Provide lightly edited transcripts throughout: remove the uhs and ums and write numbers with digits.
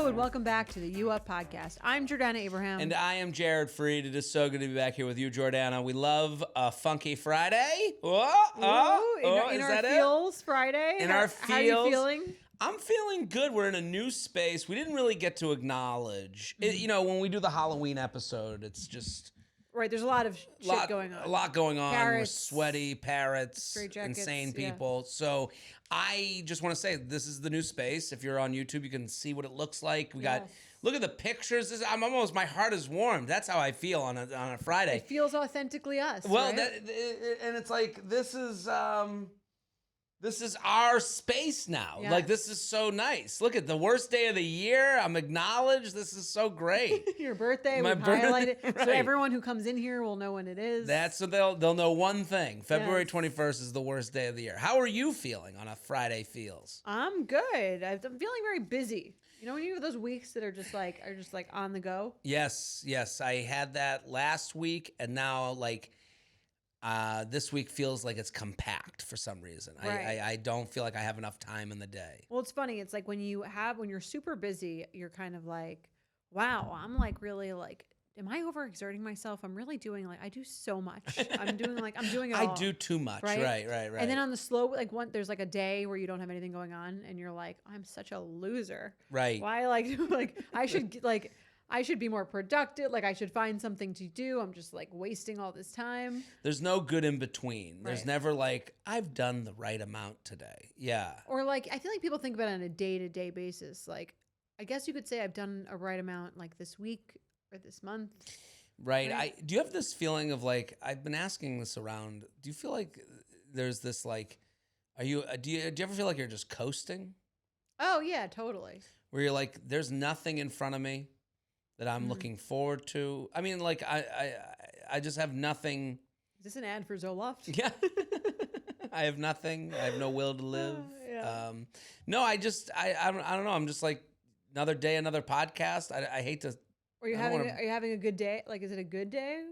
and welcome back to the U Up Podcast. I'm Jordana Abraham. And I am Jared Freed. It is so good to be back here with you, Jordana. We love a Funky Friday. In our Feels Friday. In our Feels. How are you feeling? I'm feeling good. We're in a new space. We didn't really get to acknowledge. When we do the Halloween episode, it's just... Right, there's a lot of shit going on. A lot going on. Parrots, We're sweaty parrots, straight jackets, insane people. Yeah. So I just want to say this is the new space. If you're on YouTube, you can see what it looks like. We got look at the pictures. My heart is warmed. That's how I feel on a Friday. It feels authentically us. Well, right? And it's like this is our space now. Yes. Like, this is so nice. Look at the worst day of the year. I'm acknowledged. This is so great. Your birthday. My we've highlighted right. So everyone who comes in here will know when it is. So they'll know one thing. February 21st is the worst day of the year. How are you feeling on a Friday feels? I'm good. I'm feeling very busy. You know when you have those weeks that are just like on the go? Yes. I had that last week, and now this week feels like it's compact for some reason. Right. I don't feel like I have enough time in the day. Well, it's funny. It's like when you're super busy, you're kind of like, wow, I'm like really like, am I overexerting myself? I'm really doing I do so much. I'm doing it all. I do too much. Right. And then on the slow, there's like a day where you don't have anything going on and you're like, I'm such a loser. Right. Why I should be more productive. I should find something to do. I'm just wasting all this time. There's no good in between. There's Right. never I've done the right amount today. Yeah. Or I feel like people think about it on a day-to-day basis. I guess you could say I've done a right amount this week or this month. Right. Do you have this feeling of I've been asking this around. Do you feel like there's this do you ever feel like you're just coasting? Oh yeah, totally. Where you're there's nothing in front of me that I'm looking forward to. I mean, I just have nothing. Is this an ad for Zoloft? Yeah. I have nothing. I have no will to live. Yeah. No, I don't know. I'm just another day, another podcast. I hate to. Are you having a good day? Is it a good day?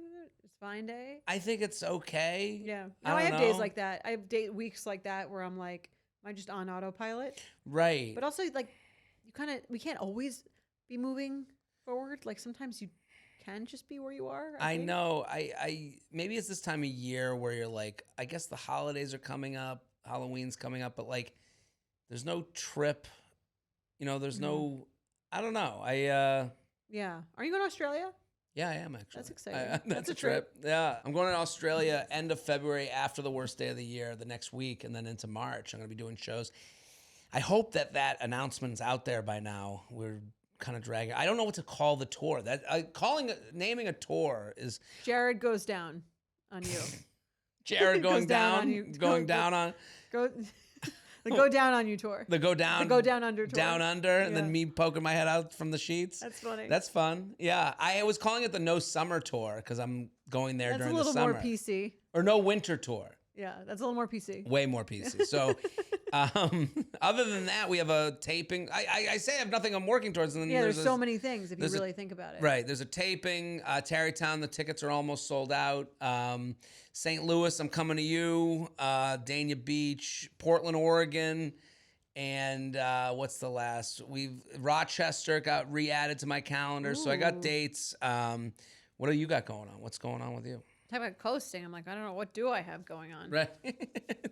It's a fine day? I think it's okay. Yeah. No, I have days like that. I have weeks like that where I'm am I just on autopilot? Right. But also we can't always be moving forward. Sometimes you can just be where you are. I know. I maybe it's this time of year where you're I guess the holidays are coming up, Halloween's coming up, but there's no trip. There's no. I don't know. Yeah. Are you going to Australia? Yeah, I am actually. That's exciting. That's a trip. Yeah, I'm going to Australia end of February after the worst day of the year, the next week, and then into March. I'm going to be doing shows. I hope that announcement's out there by now. We're kind of dragging. I don't know what to call the tour. Naming a tour is Jared goes down on you. Jared going down on you. Going down on the Go Down on You tour. The Go Down Under tour. Down Under, and then me poking my head out from the sheets. That's funny. That's fun. Yeah, I was calling it the No Summer Tour because I'm going there during the summer. That's a little more PC. Or No Winter Tour. Yeah, that's a little more PC. Way more PC. So, other than that, we have a taping. I say I have nothing I'm working towards. And then there's so many things if you really think about it. Right. There's a taping. Tarrytown, the tickets are almost sold out. St. Louis, I'm coming to you. Dania Beach, Portland, Oregon. And what's the last? Rochester got re-added to my calendar. Ooh. So I got dates. What do you got going on? What's going on with you? Talk about coasting. I'm I don't know. What do I have going on? Right. Do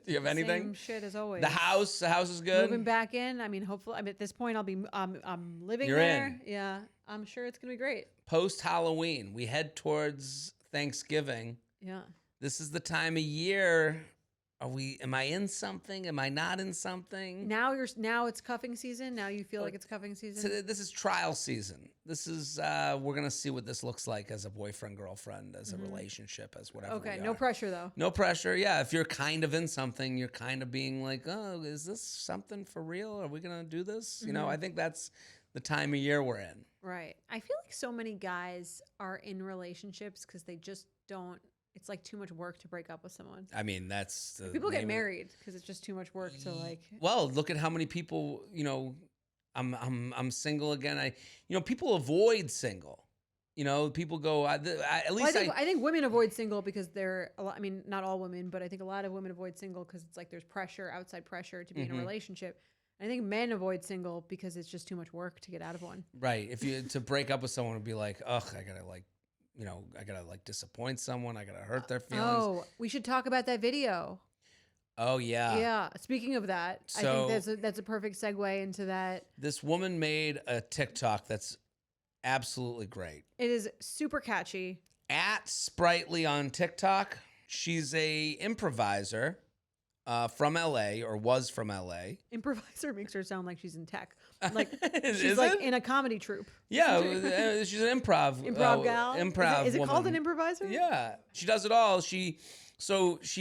you have anything? Same shit as always. The house is good. Moving back in. I mean, hopefully, at this point, I'll be, I'm living You're there. in. Yeah. I'm sure it's going to be great. Post Halloween, we head towards Thanksgiving. Yeah. This is the time of year. Am I in something? Am I not in something? Now it's cuffing season. Now you feel like it's cuffing season. So this is trial season. This is we're gonna see what this looks like as a boyfriend, girlfriend, as a relationship, as whatever. Okay, no pressure though. No pressure. Yeah, if you're kind of in something, you're kind of being oh, is this something for real? Are we gonna do this? I think that's the time of year we're in. Right. I feel like so many guys are in relationships because they just don't. It's too much work to break up with someone. I mean, that's people get married because it's just too much work to Well, look at how many people. I'm single again. People avoid single. People go. At least I think women avoid single because they're a lot. I mean, not all women, but I think a lot of women avoid single because it's there's pressure, outside pressure to be in a relationship. I think men avoid single because it's just too much work to get out of one. Right. If you to break up with someone would be like, ugh, I gotta like, I gotta like disappoint someone. I gotta hurt their feelings. Oh, we should talk about that video. Oh yeah. Yeah. Speaking of that, I So- think that's a perfect segue into that. This woman made a TikTok that's absolutely great. It is super catchy. At Sprightly on TikTok, she's a improviser from LA, or was from LA. Improviser makes her sound like she's in tech. Like Is she's like it? in a comedy troupe. Yeah, she's an improv gal. Improv. Is it called an woman. improviser? Yeah, she does it all. She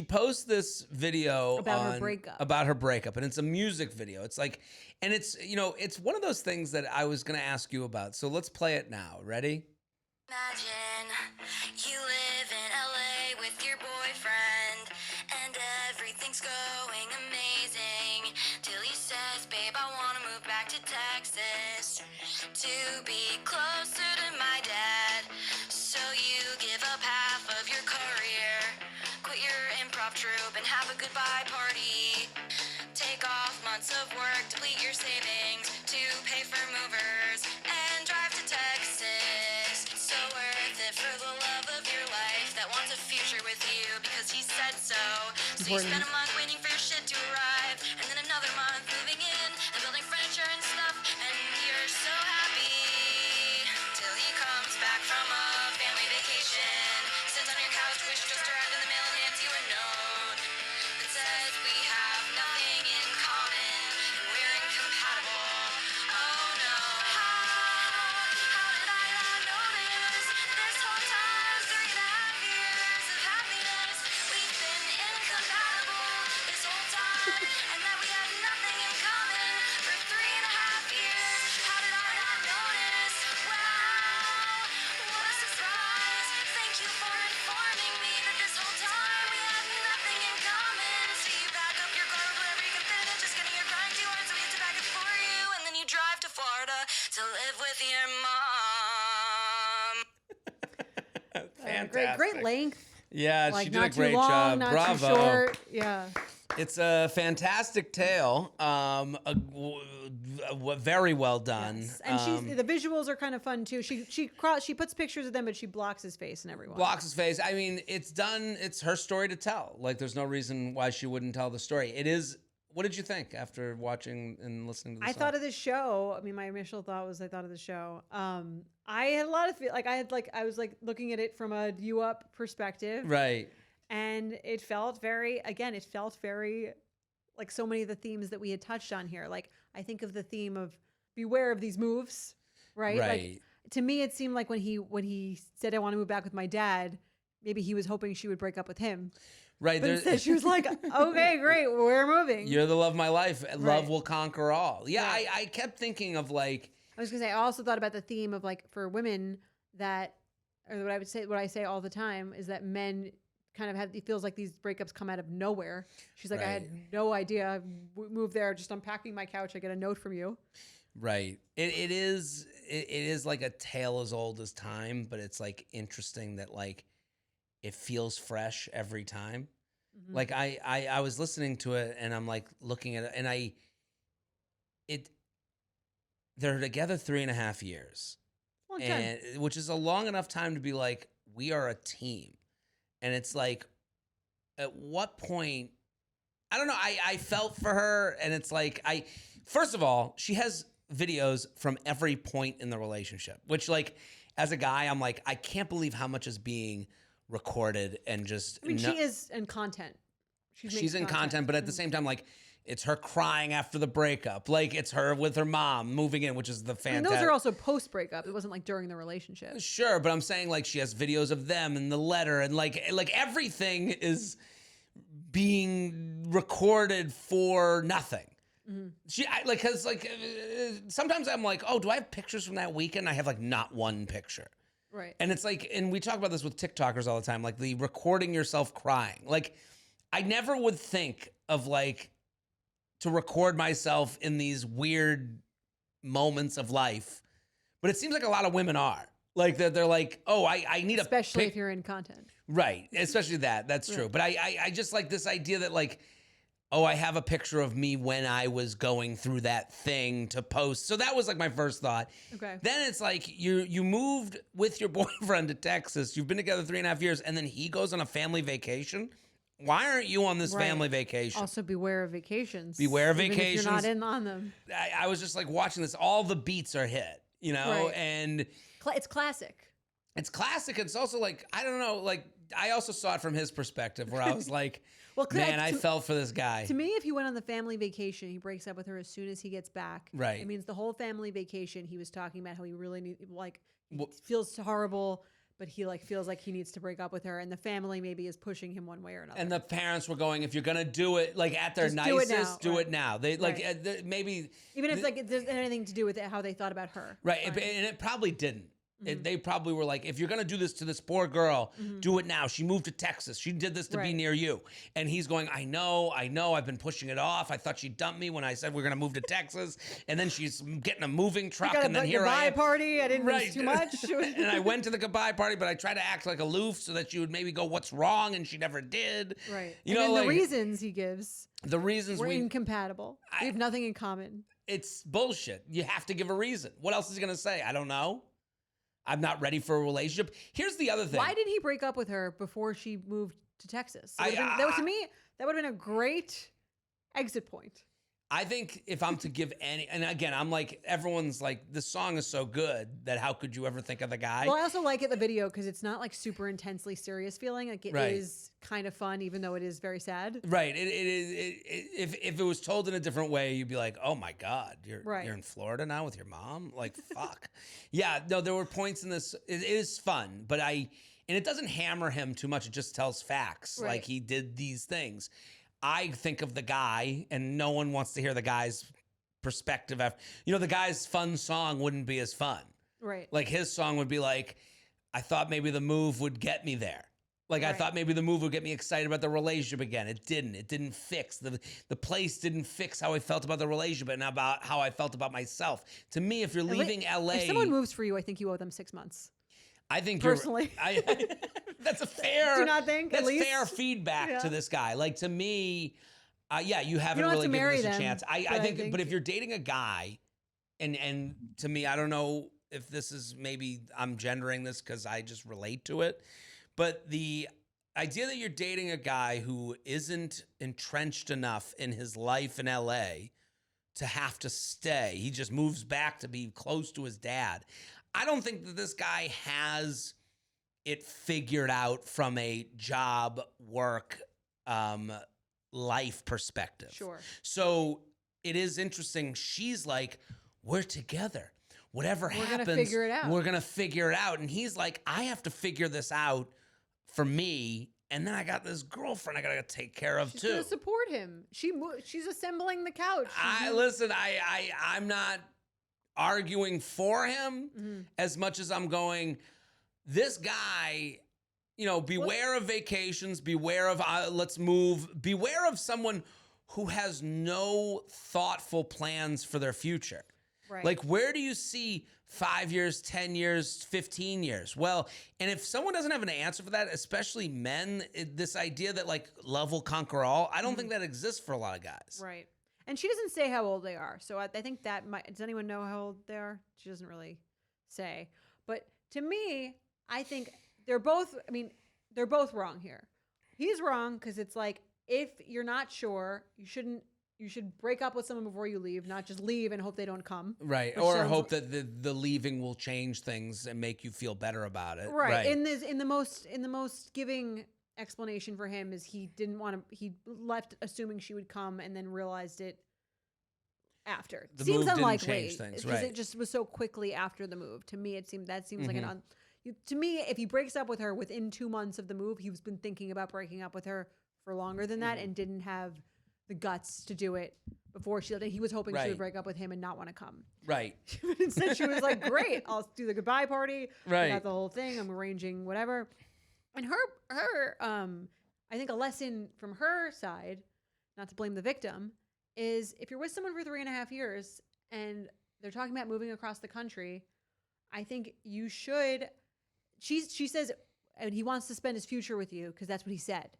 posts this video About her breakup. About her breakup, and it's a music video. It's like, and it's it's one of those things that I was gonna ask you about. So let's play it now. Ready? Imagine you live in LA with your boyfriend and everything's going amazing till he says, babe, I want to move back to Texas to be closer to my dad. So you give up half of your career, quit your improv troupe and have a goodbye party. Take off months of work, deplete your savings to pay for movers and drive to Texas. So worth it for the love of your life that wants a future with you because he said so. So you spend a month waiting for your shit to arrive and then another month moving in and building furniture and stuff, and you're so happy till he comes back from a family vacation, sits on your couch, wish just arrived in the mail and hands you a note that says we have nothing in common and we're incompatible. Oh no, how did I not notice this whole time? 3.5 years of happiness, we've been incompatible this whole time, and that we had nothing in common for 3.5 years. How did I not notice? Wow, what a surprise. Thank you for informing me that this whole time we had nothing in common. So you back up your car wherever you can fit it. Just kidding, you're crying too hard, so we have to back it for you. And then you drive to Florida to live with your mom. Fantastic. Great length. Yeah, Like she did not a great too long, job. not Bravo. too short. Yeah. It's a fantastic tale. Very well done. Yes. And the visuals are kind of fun too. She puts pictures of them, but she blocks his face and everyone. Blocks his face. I mean, it's done. It's her story to tell. Like, there's no reason why she wouldn't tell the story. It is. What did you think after watching and listening to the I song? thought of this show. I mean, my initial thought was I thought of the show. I had a lot of I was like looking at it from a you up perspective, Right. and it felt very like so many of the themes that we had touched on here. Like I think of the theme of beware of these moves, right? Right. Like, to me, it seemed like when he said I want to move back with my dad, maybe he was hoping she would break up with him. Right. But instead she was like, okay, great, we're moving. You're the love of my life. Love Right. will conquer all. Yeah, Right. I kept thinking of like, I was gonna say, I also thought about the theme of like for women that, or what I say all the time is that men kind of it feels like these breakups come out of nowhere. She's like, I had Right. no idea. Moved there, just unpacking my couch. I get a note from you. right. It is like a tale as old as time, but it's like interesting that like it feels fresh every time. Mhm. Like I was listening to it and I'm like looking at it and they're together 3.5 years, Long time. and which is a long enough time to be like, we are a team. And it's like, at what point, I don't know, I felt for her, and it's like, first of all, she has videos from every point in the relationship, which like, as a guy, I'm like, I can't believe how much is being recorded and just. I mean, she is in content. She's in content, but at the Mhm. same time, like, it's her crying after the breakup. Like, it's her with her mom moving in, which is the I mean, fantastic. those are also post breakup. It wasn't like during the relationship. Sure, but I'm saying like she has videos of them and the letter and like everything is being recorded for nothing. Sometimes I'm like, oh, do I have pictures from that weekend? I have like not one picture. Right. And it's like, and we talk about this with TikTokers all the time, like the recording yourself crying. Like, I never would think of like to record myself in these weird moments of life, but it seems like a lot of women are like they're like, oh, I need Especially if you're in content. right, especially that's true. Right. But I just like this idea that like oh, I have a picture of me when I was going through that thing to post. So that was like my first thought. Okay. Then it's like you moved with your boyfriend to Texas. You've been together 3.5 years, and then he goes on a family vacation. Why aren't you on this Right. family vacation? Also, beware of vacations. Beware of even vacations. If you're not in on them. I was just like watching this. All the beats are hit, you know, Right. and It's classic. it's classic. It's also like, I don't know, like I also saw it from his perspective where I was like, Well, man, I felt for this guy. To me, if he went on the family vacation, he breaks up with her as soon as he gets back. Right. It means the whole family vacation, he was talking about how he really he Well- feels horrible, but he feels like he needs to break up with her, and the family maybe is pushing him one way or another. And the parents were going, if you're gonna do it, like at their Just do it nicest, now, do right. it now. They like Right. maybe even if it there's anything to do with how they thought about her. right, Fine. and it probably didn't. Mm-hmm. They probably were like, if you're gonna do this to this poor girl, do it now. She moved to Texas. She did this to be Right. near you. And he's going, I know. I've been pushing it off. I thought she dumped me when I said we're gonna move to Texas, and then she's getting a moving truck, Got and then here I goodbye am. party. I didn't Right. miss too much. And I went to the goodbye party, but I tried to act like aloof so that she would maybe go, what's wrong? And she never did. Right. You and know, then like the reasons he gives, the reasons we're we incompatible. We have nothing in common. it's bullshit. You have to give a reason. What else is he gonna say? I don't know. I'm not ready for a relationship. Here's the other thing. Why did he break up with her before she moved to Texas? I- To me, that would have been a great exit point. I think if I'm to give any, and again, I'm like, everyone's like, this song is so good that how could you ever think of the guy? Well, I also like the video because it's not super intensely serious feeling. Like it is Right. kind of fun, even though it is very sad. Right. If it was told in a different way, you'd be like, oh my God, you're Right. in Florida now with your mom? Like, fuck. Yeah, no, there were points in this. It is fun, but and it doesn't hammer him too much. It just tells facts. Right. Like he did these things. I think of the guy, and no one wants to hear the guy's perspective. The guy's fun song wouldn't be as fun. Right. Like his song would be like, I thought maybe the move would get me there. Like I Right. thought maybe the move would get me excited about the relationship again. It didn't. It didn't fix. The place didn't fix how I felt about the relationship and about how I felt about myself. To me, if you're leaving LA, If someone moves for you, I think you owe them 6 months. I think Personally. that's a fair. Do you not think, at That's least? fair feedback Yeah. to this guy. Like to me, you haven't don't have really to given marry this a them, chance. I but I think, think- but if you're dating a guy, and to me, I don't know if this is maybe I'm gendering this because I just relate to it, but the idea that you're dating a guy who isn't entrenched enough in his life in LA to have to stay, he just moves back to be close to his dad. I don't think that this guy has it figured out from a job, work, life perspective. Sure. So it is interesting. She's like, we're together. Whatever We're happens, gonna figure it out. we're going to figure it out. And he's like, I have to figure this out for me. And then I got this girlfriend I got to take care of She's too. going to support him. She's assembling the couch. I'm not arguing for him as much as I'm going, this guy, beware of vacations, beware of let's move, beware of someone who has no thoughtful plans for their future. Right. Like, where do you see 5 years, 10 years, 15 years? Well, and if someone doesn't have an answer for that, especially men, this idea that like love will conquer all, I don't think that exists for a lot of guys. Right. And she doesn't say how old they are. So I think that might. Does anyone know how old they are? She doesn't really say. But to me, I think they're both wrong here. He's wrong because it's like, if you're not sure, you should break up with someone before you leave, not just leave and hope they don't come. Right. Which Or sounds- hope that the leaving will change things and make you feel better about it. Right. In the most giving explanation for him is he left assuming she would come and then realized it after. The Seems move didn't unlikely change things, because right. it just was so quickly after the move. To me, seems like to me, if he breaks up with her within 2 months of the move, he's been thinking about breaking up with her for longer than that and didn't have the guts to do it before she left. He was hoping she Right. would break up with him and not want to come. Right. But instead, she was like, "Great, I'll do the goodbye party. Right. I got the whole thing. I'm arranging whatever." And her, I think a lesson from her side, not to blame the victim, is if you're with someone for 3.5 years and they're talking about moving across the country, I think you should. She says, and he wants to spend his future with you because that's what he said.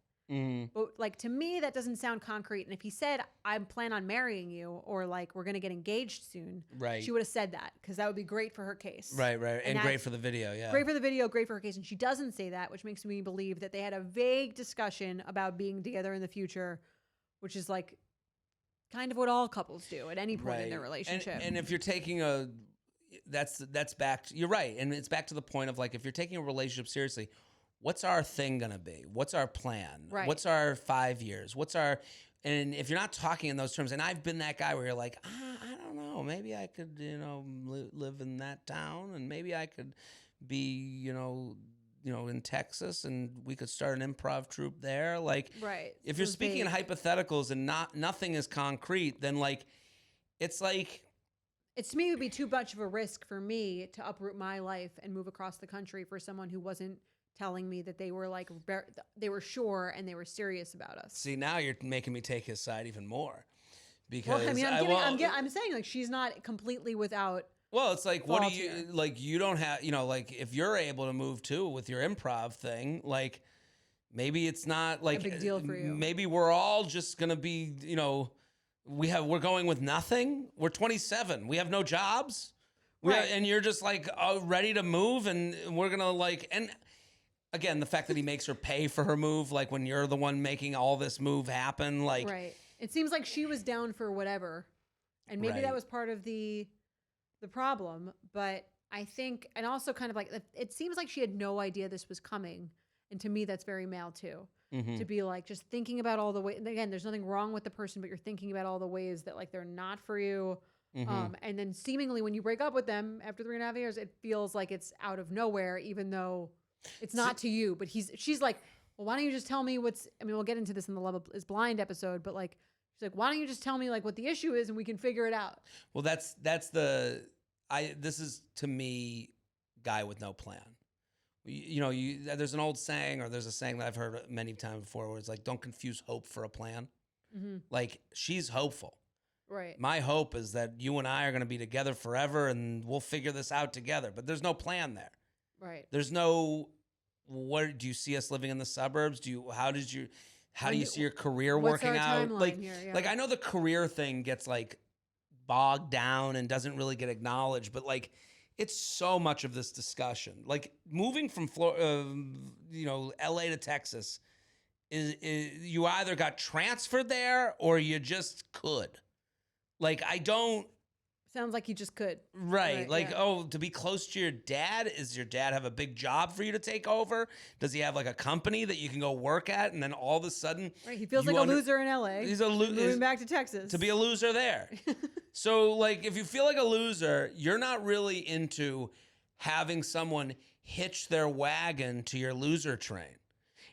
But like to me, that doesn't sound concrete. And if he said, "I plan on marrying you," or like we're gonna get engaged soon, Right. she would have said that because that would be great for her case. Right, right. And great that's for the video, yeah. great for the video, great for her case. And she doesn't say that, which makes me believe that they had a vague discussion about being together in the future, which is like kind of what all couples do at any point in their relationship. And if you're taking that's back to, you're right. And it's back to the point of like, if you're taking a relationship seriously, what's our thing going to be? What's our plan? Right. What's our 5 years? And if you're not talking in those terms, and I've been that guy where you're like, I don't know, maybe I could, live in that town, and maybe I could be, in Texas, and we could start an improv troupe there. Like, right. if you're speaking in hypotheticals and nothing is concrete, then like, it's like, it's to me, it would be too much of a risk for me to uproot my life and move across the country for someone who wasn't telling me that they were like they were sure and they were serious about us. See, now you're making me take his side even more, because Well, I mean, I'm saying like she's not completely without. Well, it's like, what do you here. like? You don't have, like, if you're able to move too with your improv thing, like maybe it's not like a big deal for you. Maybe we're all just gonna be, we're going with nothing. We're 27. We have no jobs. Right. And you're just like ready to move, and we're gonna like and. Again, the fact that he makes her pay for her move, like when you're the one making all this move happen, like right. It seems like she was down for whatever, and maybe Right. that was part of the problem. But I think, and also kind of like it seems like she had no idea this was coming, and to me, that's very male too. To be like just thinking about all the ways. Again, there's nothing wrong with the person, but you're thinking about all the ways that like they're not for you. And then seemingly when you break up with them after 3.5 years, it feels like it's out of nowhere, even though it's not to you. But she's like, well, why don't you just tell me we'll get into this in the Love is Blind episode, but like, she's like, why don't you just tell me like what the issue is and we can figure it out. Well, this is to me, guy with no plan. There's an old saying, or there's a saying that I've heard many times before, where it's like, don't confuse hope for a plan. Like, she's hopeful. Right. My hope is that you and I are going to be together forever, and we'll figure this out together. But there's no plan there. Right. There's no. What do you see us living in the suburbs? How do you see your career what's working our out? timeline Like, here? Yeah. like I know the career thing gets like bogged down and doesn't really get acknowledged, but like, it's so much of this discussion. Like, moving from LA to Texas is you either got transferred there or you just could. Like, I don't. Sounds like you just could. Right. Like, yeah. to be close to your dad, is your dad have a big job for you to take over? Does he have like a company that you can go work at? And then all of a sudden, Right. He feels like a loser in LA. He's moving back to Texas. to be a loser there. So like, if you feel like a loser, you're not really into having someone hitch their wagon to your loser train.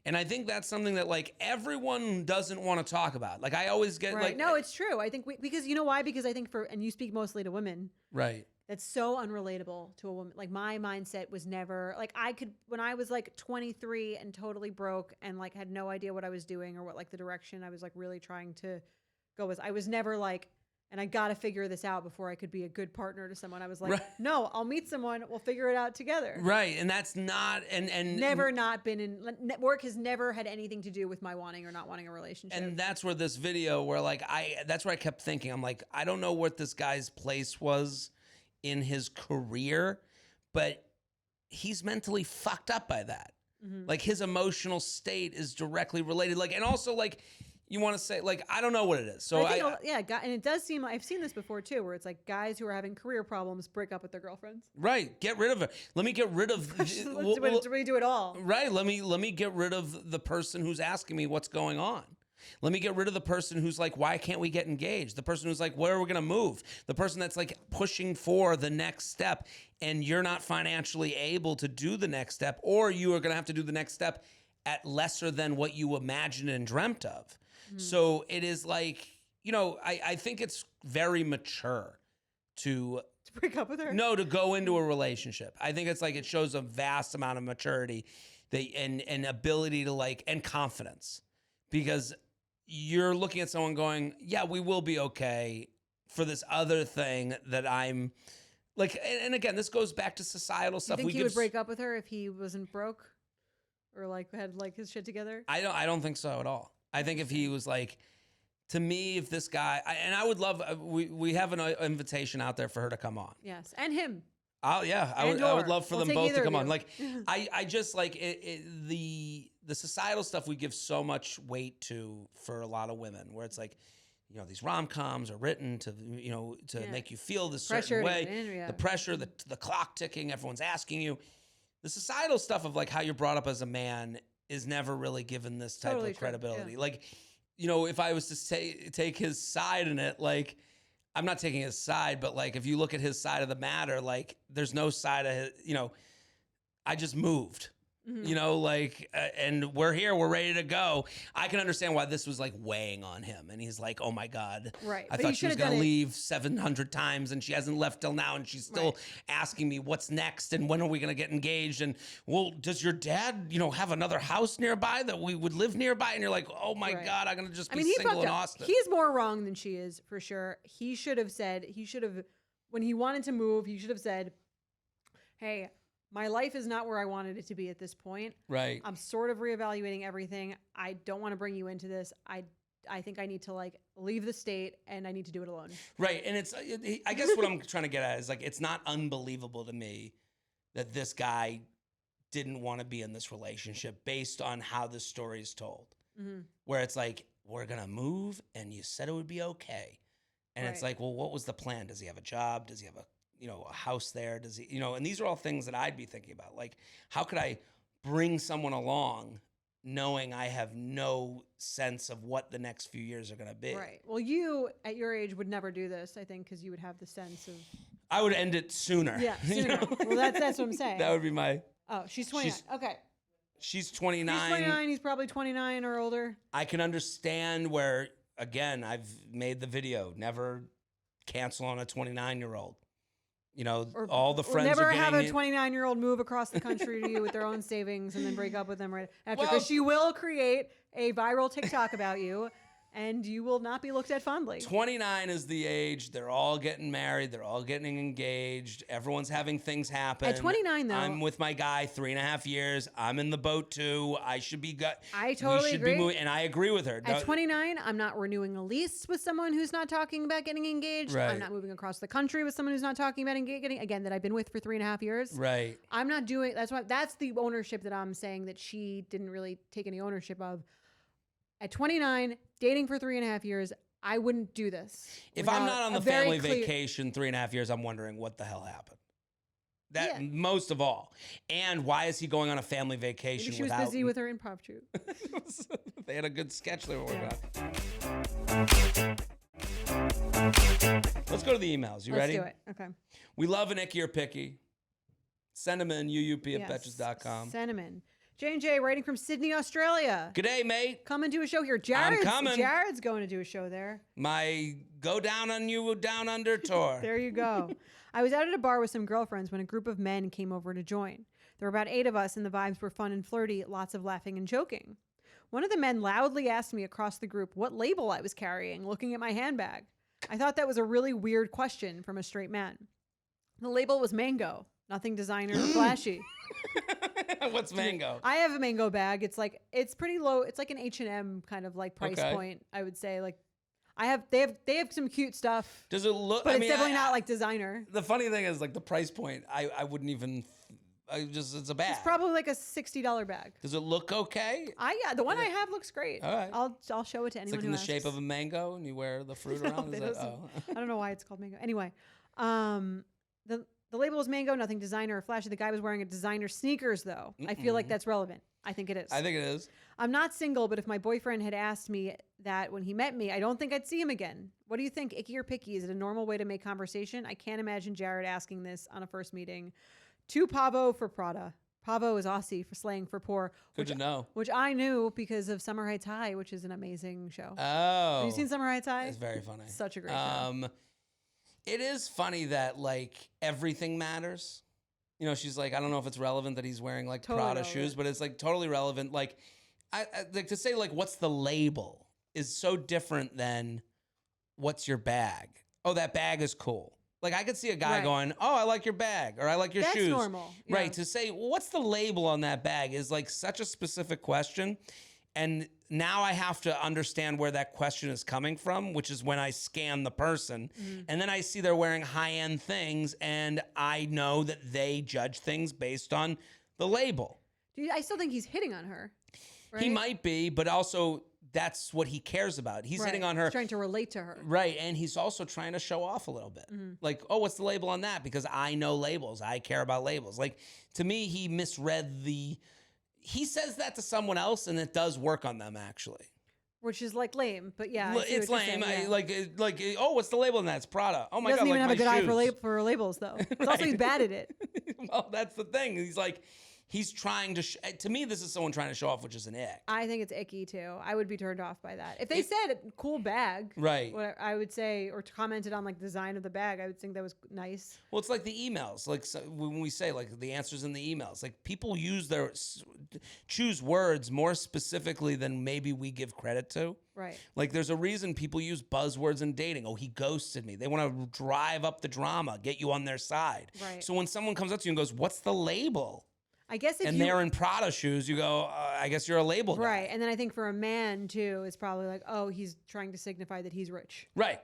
And I think that's something that like everyone doesn't want to talk about. Like, I always get right. like, no, it's true. I think because you know why? Because I think and you speak mostly to women. right. That's so unrelatable to a woman. Like, my mindset was never like, when I was like 23 and totally broke and like had no idea what I was doing or what like the direction I was like really trying to go was, I was never like, and I got to figure this out before I could be a good partner to someone. I was like, Right. no, I'll meet someone. We'll figure it out together. Right. And that's not, and Never not been in work has never had anything to do with my wanting or not wanting a relationship. And that's where this video, where like that's where I kept thinking, I'm like, I don't know what this guy's place was in his career, but he's mentally fucked up by that. Like, his emotional state is directly related. Like, and also like, you want to say like, I don't know what it is. So and it does seem, I've seen this before too, where it's like guys who are having career problems break up with their girlfriends. Right. Get rid of it. Let me get rid of. We do it all. Right. Let me get rid of the person who's asking me what's going on. Let me get rid of the person who's like, why can't we get engaged? The person who's like, where are we going to move? The person that's like pushing for the next step, and you're not financially able to do the next step, or you are going to have to do the next step at lesser than what you imagined and dreamt of. So it is like, I think it's very mature to break up with her. No, to go into a relationship. I think it's like, it shows a vast amount of maturity and ability to like, and confidence, because you're looking at someone going, yeah, we will be okay for this other thing that I'm like, and again, this goes back to societal stuff. You think he would break up with her if he wasn't broke? or like had like his shit together? I don't think so at all. I think if he was like, to me, if this guy, and I would love, we have an invitation out there for her to come on. Yes, and him. I would love for We'll them take both to either come of on. you. Like, I just like the societal stuff we give so much weight to for a lot of women, where it's like, you know, these rom-coms are written to, you know, to Yeah. make you feel this Pressure certain to way. get in, yeah. The pressure, the clock ticking, everyone's asking you. The societal stuff of like how you're brought up as a man is never really given this type Totally of true, credibility. yeah. Like, you know, if I was to take his side in it, like, I'm not taking his side, but like, if you look at his side of the matter, like, there's no side of his, you know, I just moved. You know, like, and we're here, we're ready to go. I can understand why this was like weighing on him. And he's like, oh my God. Right. I But thought he she was should've going to done it- leave 700 times and she hasn't left till now. And she's still asking me what's next and when are we going to get engaged? And well, does your dad, you know, have another house nearby that we would live nearby? And you're like, oh my Right. God, I'm going to just I be mean, he single fucked in up. Austin. He's more wrong than she is, for sure. He should have, when he wanted to move, he should have said, hey, my life is not where I wanted it to be at this point. Right. I'm sort of reevaluating everything. I don't want to bring you into this. I think I need to like leave the state and I need to do it alone. Right. And it's, I guess what I'm trying to get at is like, it's not unbelievable to me that this guy didn't want to be in this relationship based on how this story is told. Mm-hmm. Where it's like, we're going to move and you said it would be okay. And it's Right. like, well, what was the plan? Does he have a job? Does he have a house there? Does he, and these are all things that I'd be thinking about. Like, how could I bring someone along knowing I have no sense of what the next few years are going to be? Right. Well, you at your age would never do this, I think, because you would have the sense of. I would end it sooner. Yeah, you sooner. know? Well, that's what I'm saying. That would be my. Oh, she's 29. Okay. She's 29. He's 29. He's probably 29 or older. I can understand where, again, I've made the video, never cancel on a 29-year-old. You know, all the friends or never are have a getting 29-year-old move across the country to you with their own savings and then break up with them right after. Well- Because she will create a viral TikTok about you, and you will not be looked at fondly. 29 is the age. They're all getting married. They're all getting engaged. Everyone's having things happen. At 29, though- I'm with my guy 3.5 years. I'm in the boat too. I should be I totally we should agree. Be moving, and I agree with her. At 29, I'm not renewing a lease with someone who's not talking about getting engaged. Right. I'm not moving across the country with someone who's not talking about getting, again, that I've been with for 3.5 years. Right. I'm not doing, that's the ownership that I'm saying that she didn't really take any ownership of. At 29, dating for 3.5 years, I wouldn't do this. If I'm without not on a the very family clear- vacation 3.5 years, I'm wondering what the hell happened. That Yeah. most of all. And why is he going on a family Maybe vacation she was without busy with her improv troupe. They had a good sketch they were working Yeah. on. Let's go to the emails. You Let's ready? do it. Okay. We love an Icky or Picky. Send them in, uup at Yes. betches.com. Cinnamon. J&J writing from Sydney, Australia. G'day, mate. Come and do a show here. coming. Jared's going to do a show there. My Go Down on You Down Under tour. There you go. I was out at a bar with some girlfriends when a group of men came over to join. There were about 8 of us, and the vibes were fun and flirty, lots of laughing and joking. One of the men loudly asked me across the group what label I was carrying, looking at my handbag. I thought that was a really weird question from a straight man. The label was Mango, nothing designer or flashy. What's Mango? I have a Mango bag. It's pretty low. It's like an H&M kind of like price Okay. point, I would say. Like they have some cute stuff, Does it look? but I it's mean, definitely not like designer. The funny thing is, like, the price point, I wouldn't even. It's a bag. It's probably like a $60 bag. Does it look okay? Yeah, the one I have looks great. All right. I'll show it to It's anyone like in who the shape asks. of a mango, and you wear the fruit No, around. that Is that, doesn't- I don't know why it's called Mango. Anyway, the label was Mango, nothing designer or flashy. The guy was wearing a designer sneakers though. I feel like that's relevant. I think it is. I think it is. I'm not single, but if my boyfriend had asked me that when he met me, I don't think I'd see him again. What do you think, Icky or Picky? Is it a normal way to make conversation? I can't imagine Jared asking this on a first meeting. 2 Pavo for Prada. Pavo is Aussie for slang for poor. Good to know. Which I knew because of Summer Heights High, which is an amazing show. Oh. Have you seen Summer Heights High? It's very funny. Such a great show. It is funny that, like, everything matters. You know, she's like, I don't know if it's relevant that he's wearing, like, Totally Prada relevant. shoes, but it's, like, totally relevant. Like, I like to say, like, what's the label is so different than what's your bag. Oh, that bag is cool. Like I could see a guy Right. going, "Oh, I like your bag," or "I like your That's shoes." normal. Right. Yeah. To say, well, "What's the label on that bag?" is like such a specific question. And now I have to understand where that question is coming from, which is when I scan the person. And then I see they're wearing high-end things, and I know that they judge things based on the label. I still think he's hitting on her. Right? He might be, but also that's what he cares about. He's hitting on her. He's trying to relate to her. Right, and he's also trying to show off a little bit. Like, oh, what's the label on that? Because I know labels. I care about labels. Like, to me, he misread the... He says that to someone else, and it does work on them, actually. Which is like lame, but yeah. I see It's what you're lame. saying, yeah. Oh, what's the label on that? It's Prada. Oh, my He God, doesn't even like have a my good eye for, shoes. for labels, though. It's also he's bad at it. Well, that's the thing. He's like, he's trying to... to me, this is someone trying to show off, which is an ick. I think it's icky, too. I would be turned off by that. If they said cool bag, Right. what I would say, or commented on like design of the bag, I would think that was nice. Well, it's like the emails. Like so when we say like the answers in the emails, like people choose words more specifically than maybe we give credit to. Right. Like there's a reason people use buzzwords in dating. Oh, he ghosted me. They want to drive up the drama, get you on their side. Right. So when someone comes up to you and goes, "What's the label?" I guess if and you... they're in Prada shoes, you go, "I guess you're a label guy." Right. And then I think for a man, too, it's probably like, oh, he's trying to signify that he's rich. Right.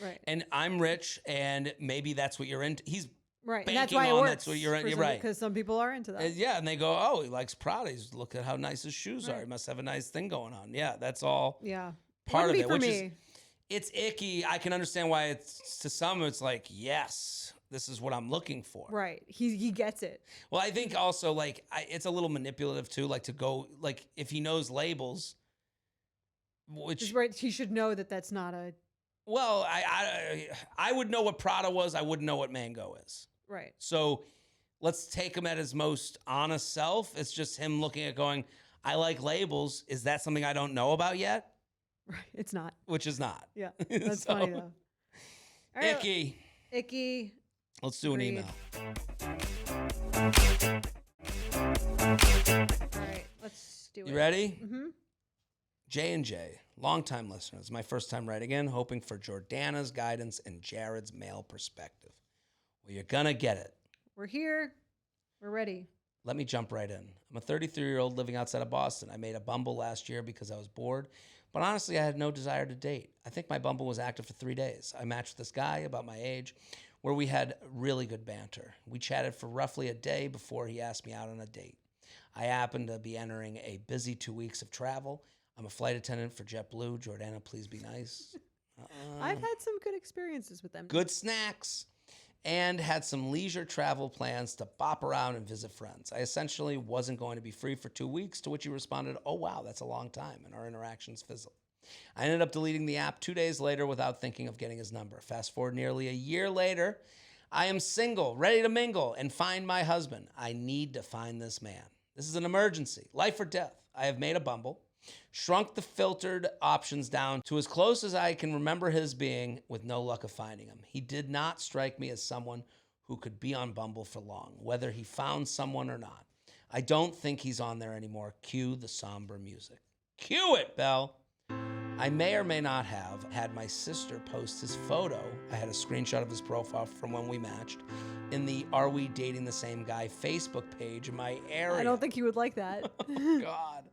Right. And I'm rich, and maybe that's what you're into. He's Right. banking And that's why it on works. that's what you're right. Because some people are into that. Yeah, and they go, "Oh, he likes Prada. Look at how nice his shoes are. He must have a nice thing going on." Yeah, that's all Yeah. part Wouldn't of be it. for Which is, me. it's icky. I can understand why it's to some it's like, yes, this is what I'm looking for. Right. He gets it. Well, I think also like it's a little manipulative too. Like to go like if he knows labels, which He's right. He should know that that's not a... well, I would know what Prada was. I wouldn't know what Mango is. Right. So let's take him at his most honest self. It's just him looking at going, I like labels. Is that something I don't know about yet? Right. It's not. Which is not. Yeah. That's So, funny, though. All right, Icky. Icky. Let's do an Agreed. email. All right. Let's do it. You ready? Mm-hmm. J&J, longtime listeners. My first time writing in, hoping for Jordana's guidance and Jared's male perspective. Well, you're going to get it. We're here. We're ready. Let me jump right in. I'm a 33-year-old living outside of Boston. I made a Bumble last year because I was bored, but honestly, I had no desire to date. I think my Bumble was active for 3 days. I matched with this guy about my age where we had really good banter. We chatted for roughly a day before he asked me out on a date. I happened to be entering a busy 2 weeks of travel. I'm a flight attendant for JetBlue. Jordana, please be nice. I've had some good experiences with them. Good snacks, and had some leisure travel plans to bop around and visit friends. I essentially wasn't going to be free for 2 weeks, to which he responded, "Oh, wow, that's a long time," and our interactions fizzled. I ended up deleting the app 2 days later without thinking of getting his number. Fast forward nearly a year later, I am single, ready to mingle, and find my husband. I need to find this man. This is an emergency, life or death. I have made a Bumble, shrunk the filtered options down to as close as I can remember his being, with no luck of finding him. He did not strike me as someone who could be on Bumble for long, whether he found someone or not. I don't think he's on there anymore. Cue the somber music. Cue it, Belle. I may or may not have had my sister post his photo. I had a screenshot of his profile from when we matched in the Are We Dating the Same Guy Facebook page in my area. I don't think you would like that. God.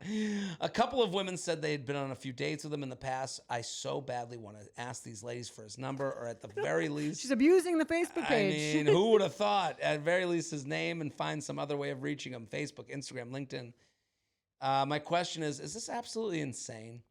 A couple of women said they had been on a few dates with him in the past. I so badly want to ask these ladies for his number, or at the very least, She's abusing the Facebook I page. mean, who would have thought? At very least, his name, and find some other way of reaching him. Facebook, Instagram, LinkedIn. My question is this absolutely insane?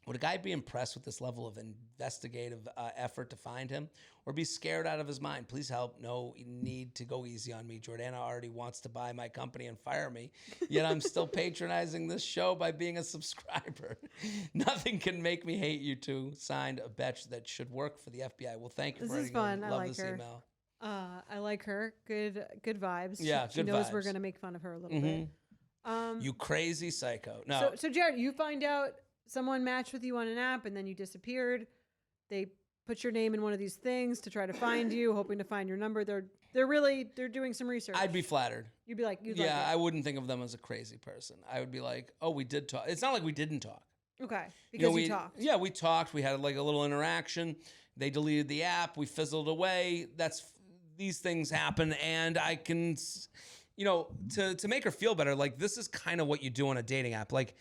Would a guy be impressed with this level of investigative effort to find him, or be scared out of his mind? Please help. No need to go easy on me. Jordana already wants to buy my company and fire me, yet I'm still patronizing this show by being a subscriber. Nothing can make me hate you two. Signed, a betch that should work for the FBI. Well, thank you This for is writing fun. in. I Love like this her. email. I like her. Good vibes. Yeah, she good knows vibes. we're gonna make fun of her a little bit. You crazy psycho. No. So Jared, you find out someone matched with you on an app and then you disappeared. They put your name in one of these things to try to find you, hoping to find your number. They're doing some research. I'd be flattered. You'd be like, Yeah, I wouldn't think of them as a crazy person. I would be like, oh, we did talk. It's not like we didn't talk. okay, because you we talked. Yeah, we talked. We had like a little interaction. They deleted the app. We fizzled away. These things happen. And I can, to make her feel better, like this is kind of what you do on a dating app. Like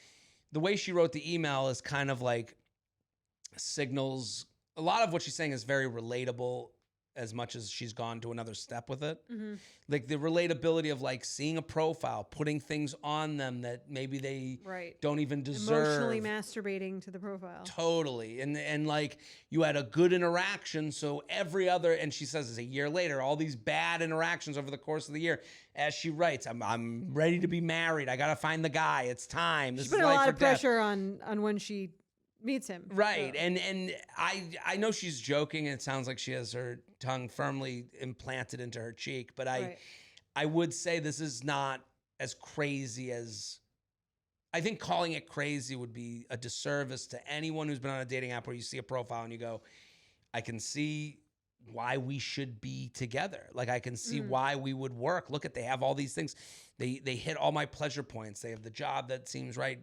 the way she wrote the email is kind of like signals. A lot of what she's saying is very relatable as much as she's gone to another step with it. Mm-hmm. Like the relatability of like seeing a profile, putting things on them that maybe they don't even deserve. Emotionally masturbating to the profile. Totally. And like you had a good interaction. So every other, and she says it's a year later, all these bad interactions over the course of the year, as she writes, I'm ready to be married. I got to find the guy. It's time. This She put is a life lot or of death. pressure on when she meets him. Right. So. And I know she's joking and it sounds like she has her tongue firmly implanted into her cheek, but I would say this is not as crazy as I think calling it crazy would be a disservice to anyone who's been on a dating app where you see a profile and you go, I can see why we should be together. Like I can see why we would work. Look they have all these things. They hit all my pleasure points. They have the job that seems right,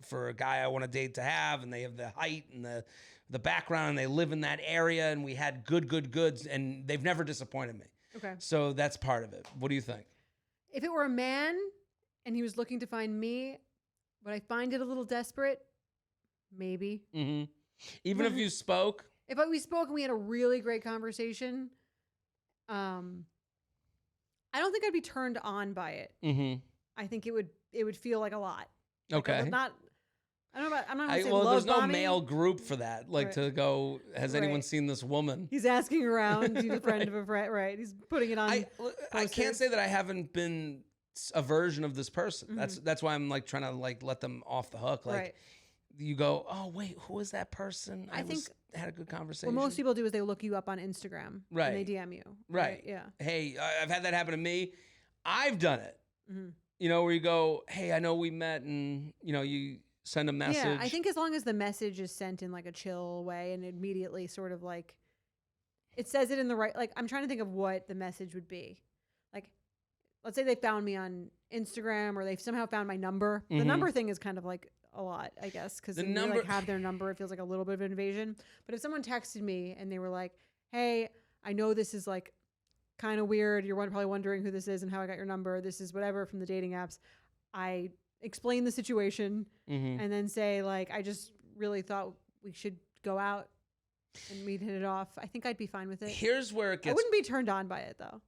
for a guy I want to date to have, and they have the height and the background, and they live in that area, and we had goods, and they've never disappointed me. Okay. So that's part of it. What do you think? If it were a man and he was looking to find me, would I find it a little desperate? Maybe. Mm-hmm. Even if you spoke? If we spoke and we had a really great conversation, I don't think I'd be turned on by it. Mm-hmm. I think it would feel like a lot. Okay. I'm not gonna say well, love there's no bombing. male group for that. Like to go, has anyone seen this woman? He's asking around. He's a friend of a friend. Right. He's putting it on. I can't say that I haven't been a version of this person. Mm-hmm. That's why I'm like trying to like let them off the hook. Like you go, oh wait, who is that person? I think had a good conversation. What most people do is they look you up on Instagram. Right. And they DM you. Right. Yeah. Hey, I've had that happen to me. I've done it. Mm-hmm. Where you go, hey, I know we met, and you send a message. Yeah, I think as long as the message is sent in like a chill way and immediately sort of like it says it in the right, like I'm trying to think of what the message would be. Like, let's say they found me on Instagram or they've somehow found my number. The number thing is kind of like a lot, I guess, because when you like have their number, it feels like a little bit of an invasion. But if someone texted me and they were like, hey, I know this is like kind of weird. You're probably wondering who this is and how I got your number. This is whatever from the dating apps. I explain the situation and then say like, I just really thought we should go out and we'd hit it off. I think I'd be fine with it. Here's where it gets. I wouldn't be turned on by it though.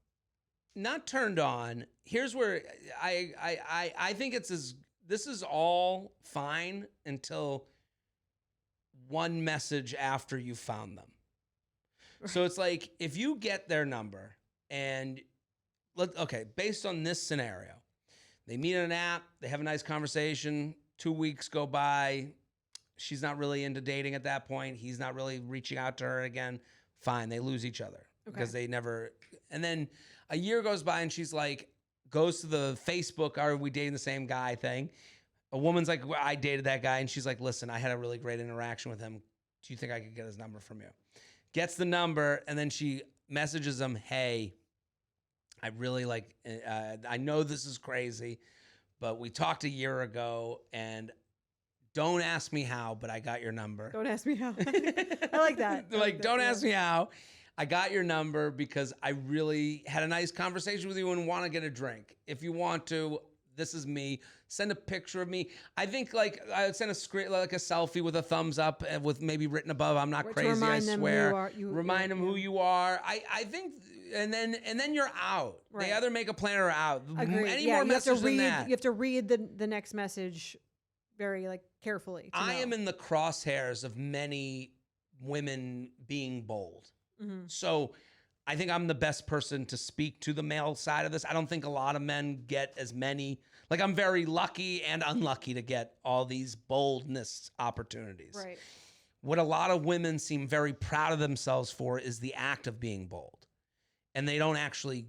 Not turned on. Here's where I think this is all fine until one message after you found them. Right. So it's like if you get their number and based on this scenario, they meet in an app, they have a nice conversation, 2 weeks go by, she's not really into dating at that point, he's not really reaching out to her again, fine, they lose each other because they never, and then a year goes by and she's like, goes to the Facebook, are we dating the same guy thing? A woman's like, well, I dated that guy, and she's like, listen, I had a really great interaction with him. Do you think I could get his number from you? Gets the number, and then she messages him, hey, I really like, I know this is crazy, but we talked a year ago, and don't ask me how, but I got your number. Don't ask me how. I like that. Don't ask me how. I got your number because I really had a nice conversation with you and want to get a drink. If you want to, this is me. Send a picture of me. I think like I would send a selfie with a thumbs up with maybe written above, I'm not crazy, I swear. Remind them who you are. I think, and then you're out. Right. They either make a plan or out. Agreed. Any more messages than that. You have to read the next message very like carefully. I am in the crosshairs of many women being bold. Mm-hmm. So I think I'm the best person to speak to the male side of this. I don't think a lot of men get as many. Like I'm very lucky and unlucky to get all these boldness opportunities. Right. What a lot of women seem very proud of themselves for is the act of being bold. And they don't actually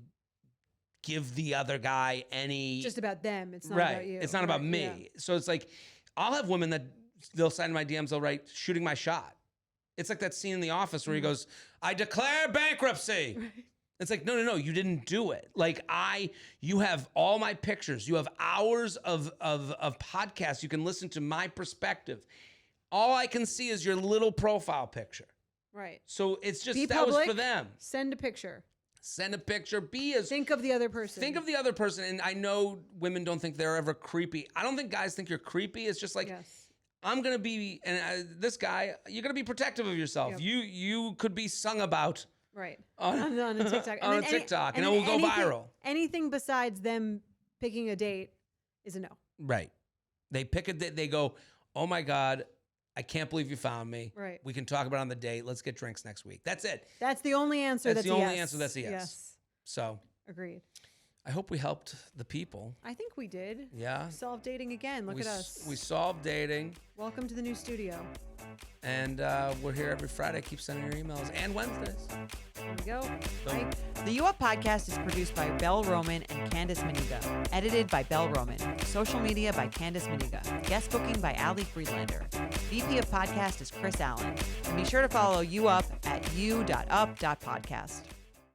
give the other guy any... It's just about them. It's not about you. It's not about me. Yeah. So it's like, I'll have women that they'll send my DMs, they'll write, shooting my shot. It's like that scene in The Office where he goes, I declare bankruptcy. Right. It's like, no, you didn't do it. Like you have all my pictures. You have hours of podcasts. You can listen to my perspective. All I can see is your little profile picture. Right. So it's just Be that was for public. them. Send a picture. Send a picture. Be as Think of the other person. think of the other person. And I know women don't think they're ever creepy. I don't think guys think you're creepy. It's just like Yes. I'm gonna be, and this guy, you're gonna be protective of yourself. Yep. You could be sung about Right. on On a TikTok. on a then TikTok, and it then will go anything- viral. Anything besides them picking a date is a no. Right. They pick a date. They go, oh my God, I can't believe you found me. Right. We can talk about it on the date. Let's get drinks next week. That's it. That's the only answer. That's That's the a only yes. answer that's a yes. Yes. So Agreed. I hope we helped the people. I think we did. Yeah. Solve dating again. Look we, at us. We solved dating. Welcome to the new studio. And we're here every Friday. Keep sending your emails. And Wednesdays. There we go. Boom. Bye. The U Up podcast is produced by Belle Roman and Candice Maniga. Edited by Belle Roman. Social media by Candice Maniga. Guest booking by Ali Friedlander. VP of podcast is Chris Allen. And be sure to follow You Up at u.up.podcast.